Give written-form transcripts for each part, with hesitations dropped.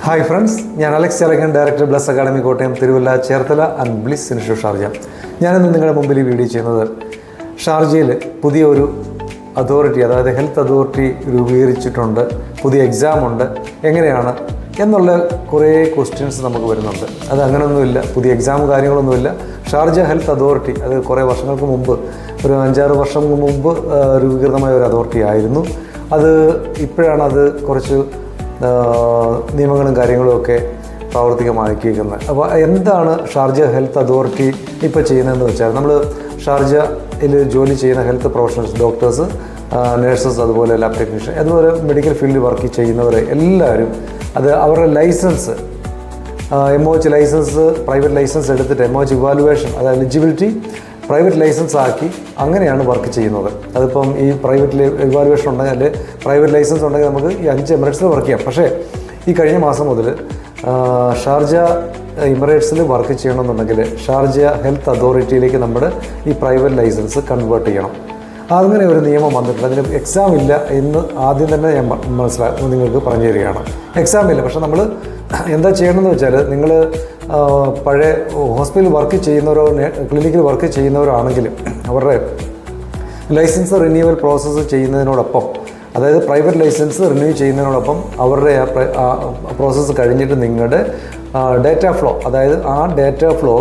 Hi friends, ഞാൻ Alex Cherakkan, director Bliss academy Kottayam, Thiruvalla, Cherthala and Bliss institute Sharjah. ഞാനിന്ന് നിങ്ങളുടെ മുമ്പിൽ ഈ വീഡിയോ ചെയ്യുന്നത് ഷാർജയിൽ പുതിയ ഒരു അതോറിറ്റി, അതായത് ഹെൽത്ത് അതോറിറ്റി രൂപീകരിച്ചിട്ടുണ്ട്, പുതിയ എക്സാം ഉണ്ട്, എങ്ങനെയാണ് എന്നുള്ള കുറേ ക്വസ്റ്റ്യൻസ് നമുക്ക് വരുന്നുണ്ട്. അത് അങ്ങനെയൊന്നുമില്ല, പുതിയ എക്സാം കാര്യങ്ങളൊന്നുമില്ല. ഷാർജ ഹെൽത്ത് അതോറിറ്റി അത് കുറേ വർഷങ്ങൾക്ക് മുമ്പ്, ഒരു 5-6 വർഷം മുമ്പ് രൂപീകൃതമായ ഒരു അതോറിറ്റി ആയിരുന്നു. അത് ഇപ്പോഴാണ് അത് കുറച്ച് നിയമങ്ങളും കാര്യങ്ങളും ഒക്കെ പ്രാവർത്തികമാക്കിയിരിക്കുന്നത്. അപ്പോൾ എന്താണ് ഷാർജ ഹെൽത്ത് അതോറിറ്റി ഇപ്പോൾ ചെയ്യുന്നതെന്ന് വെച്ചാൽ, നമ്മൾ ഷാർജയിൽ ജോലി ചെയ്യുന്ന ഹെൽത്ത് പ്രൊഫഷണൽസ്, ഡോക്ടേഴ്സ്, നേഴ്സസ്, അതുപോലെ ലാബ് ടെക്നീഷ്യൻ, അതുപോലെ മെഡിക്കൽ ഫീൽഡിൽ വർക്ക് ചെയ്യുന്നവർ എല്ലാവരും അത് അവരുടെ licence, MOH licence, private licence എടുത്തിട്ട് MOH ഇവാലുവേഷൻ, അത് എലിജിബിലിറ്റി പ്രൈവറ്റ് ലൈസൻസ് ആക്കി അങ്ങനെയാണ് വർക്ക് ചെയ്യുന്നത്. അതിപ്പം ഈ പ്രൈവറ്റ് ഇവാലുവേഷൻ ഉണ്ടെങ്കിൽ, പ്രൈവറ്റ് ലൈസൻസ് ഉണ്ടെങ്കിൽ നമുക്ക് ഈ 5 എമിറേറ്റ്സിൽ വർക്ക് ചെയ്യാം. പക്ഷേ ഈ കഴിഞ്ഞ മാസം മുതൽ ഷാർജ എമിറേറ്റ്സിൽ വർക്ക് ചെയ്യണമെന്നുണ്ടെങ്കിൽ ഷാർജ ഹെൽത്ത് അതോറിറ്റിയിലേക്ക് നമ്മുടെ ഈ പ്രൈവറ്റ് ലൈസൻസ് കൺവേർട്ട് ചെയ്യണം. അങ്ങനെ ഒരു നിയമം വന്നിട്ടുണ്ട്. അതിന് എക്സാം ഇല്ല എന്ന് ആദ്യം തന്നെ ഞാൻ നിങ്ങൾക്ക് പറഞ്ഞു തരികയാണ്. എക്സാം ഇല്ല, പക്ഷേ നമ്മൾ എന്താ ചെയ്യണമെന്ന് വെച്ചാൽ, നിങ്ങൾ പഴയ ഹോസ്പിറ്റലിൽ വർക്ക് ചെയ്യുന്നവരോ ക്ലിനിക്കിൽ വർക്ക് ചെയ്യുന്നവരോ ആണെങ്കിൽ അവരുടെ ലൈസൻസ് റിന്യൂവൽ പ്രോസസ്സ് ചെയ്യുന്നതിനോടൊപ്പം, അതായത് പ്രൈവറ്റ് ലൈസൻസ് റിന്യൂ ചെയ്യുന്നതിനോടൊപ്പം അവരുടെ ആ പ്രോസസ്സ് കഴിഞ്ഞിട്ട് നിങ്ങളുടെ ഡേറ്റ ഫ്ലോ, അതായത് ആ ഡേറ്റ ഫ്ലോ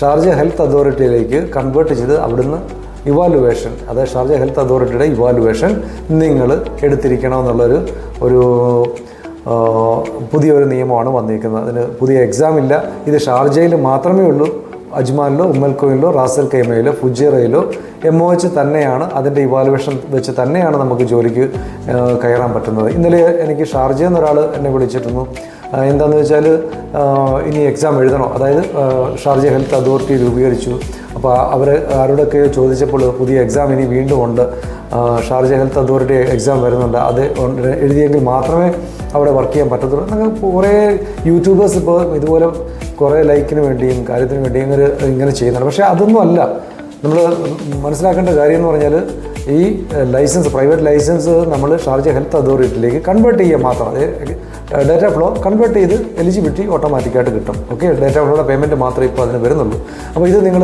ഷാർജ ഹെൽത്ത് അതോറിറ്റിയിലേക്ക് കൺവേർട്ട് ചെയ്ത് അവിടുന്ന് ഇവാലുവേഷൻ, അതായത് ഷാർജ ഹെൽത്ത് അതോറിറ്റിയുടെ ഇവാലുവേഷൻ നിങ്ങൾ എടുത്തിരിക്കണമെന്നുള്ളൊരു പുതിയൊരു നിയമമാണ് വന്നിരിക്കുന്നത്. അതിന് പുതിയ എക്സാം ഇല്ല. ഇത് ഷാർജയിൽ മാത്രമേ ഉള്ളൂ. അജ്മാനിലോ, ഉമ്മൽക്കോയിലോ, റാസൽ കൈമയിലോ, ഫുജൈറയിലോ MOH തന്നെയാണ്, അതിൻ്റെ ഇവാലുവേഷൻ വെച്ച് തന്നെയാണ് നമുക്ക് ജോലിക്ക് കയറാൻ പറ്റുന്നത്. ഇന്നലെ എനിക്ക് ഷാർജയിൽ നിന്ന് ഒരാൾ എന്നെ വിളിച്ചിരുന്നു. എന്താണെന്ന് വെച്ചാൽ, ഇനി എക്സാം എഴുതണോ, അതായത് ഷാർജ ഹെൽത്ത് അതോറിറ്റി രൂപീകരിച്ചു, അപ്പോൾ അവർ ആരോടൊക്കെ ചോദിച്ചപ്പോൾ പുതിയ എക്സാം ഇനി വീണ്ടും ഉണ്ട്, ഷാർജ ഹെൽത്ത് അതോറിറ്റി എക്സാം വരുന്നുണ്ട്, അത് എഴുതിയെങ്കിൽ മാത്രമേ അവിടെ വർക്ക് ചെയ്യാൻ പറ്റത്തുള്ളൂ. അങ്ങനെ കുറേ യൂട്യൂബേഴ്സ് ഇപ്പോൾ ഇതുപോലെ കുറേ ലൈക്കിന് വേണ്ടിയും കാര്യത്തിന് വേണ്ടിയും ഇങ്ങനെ ചെയ്യുന്നുണ്ട്. പക്ഷേ അതൊന്നും അല്ല. നമ്മൾ മനസ്സിലാക്കേണ്ട കാര്യം എന്ന് പറഞ്ഞാൽ, ഈ ലൈസൻസ്, പ്രൈവറ്റ് ലൈസൻസ് നമ്മൾ ഷാർജ ഹെൽത്ത് അതോറിറ്റിയിലേക്ക് കൺവേർട്ട് ചെയ്യുക മാത്രം. ഡേറ്റ ഫ്ലോ കൺവേർട്ട് ചെയ്ത് എലിജിബിലിറ്റി ഓട്ടോമാറ്റിക്കായിട്ട് കിട്ടും. ഓക്കെ, ഡേറ്റ ഫ്ലോയുടെ പേയ്മെൻറ്റ് മാത്രമേ ഇപ്പോൾ അതിന് വരുന്നുള്ളൂ. അപ്പോൾ ഇത് നിങ്ങൾ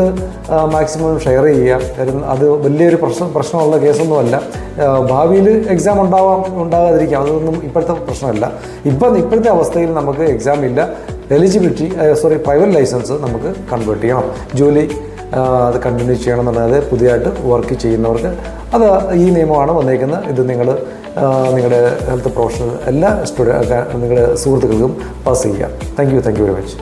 മാക്സിമം ഷെയർ ചെയ്യുക. കാര്യം അത് വലിയൊരു പ്രശ്നമുള്ള കേസൊന്നുമല്ല. ഭാവിയിൽ എക്സാം ഉണ്ടാകാതിരിക്കാം, അതൊന്നും ഇപ്പോഴത്തെ പ്രശ്നമല്ല. ഇപ്പോഴത്തെ അവസ്ഥയിൽ നമുക്ക് എക്സാം ഇല്ല, എലിജിബിലിറ്റി പ്രൈവറ്റ് ലൈസൻസ് നമുക്ക് കൺവേർട്ട് ചെയ്യണം. ജോലി അത് കണ്ടിന്യൂ ചെയ്യണം എന്നുള്ളത് പുതിയതായിട്ട് വർക്ക് ചെയ്യുന്നവർക്ക് അത് ഈ നിയമമാണ് വന്നേക്കുന്നത്. ഇത് നിങ്ങൾ നിങ്ങളുടെ ഹെൽത്ത് പ്രൊഫഷണൽ എല്ലാ നിങ്ങളുടെ സുഹൃത്തുക്കൾക്കും പാസ് ചെയ്യുക. Thank you very much.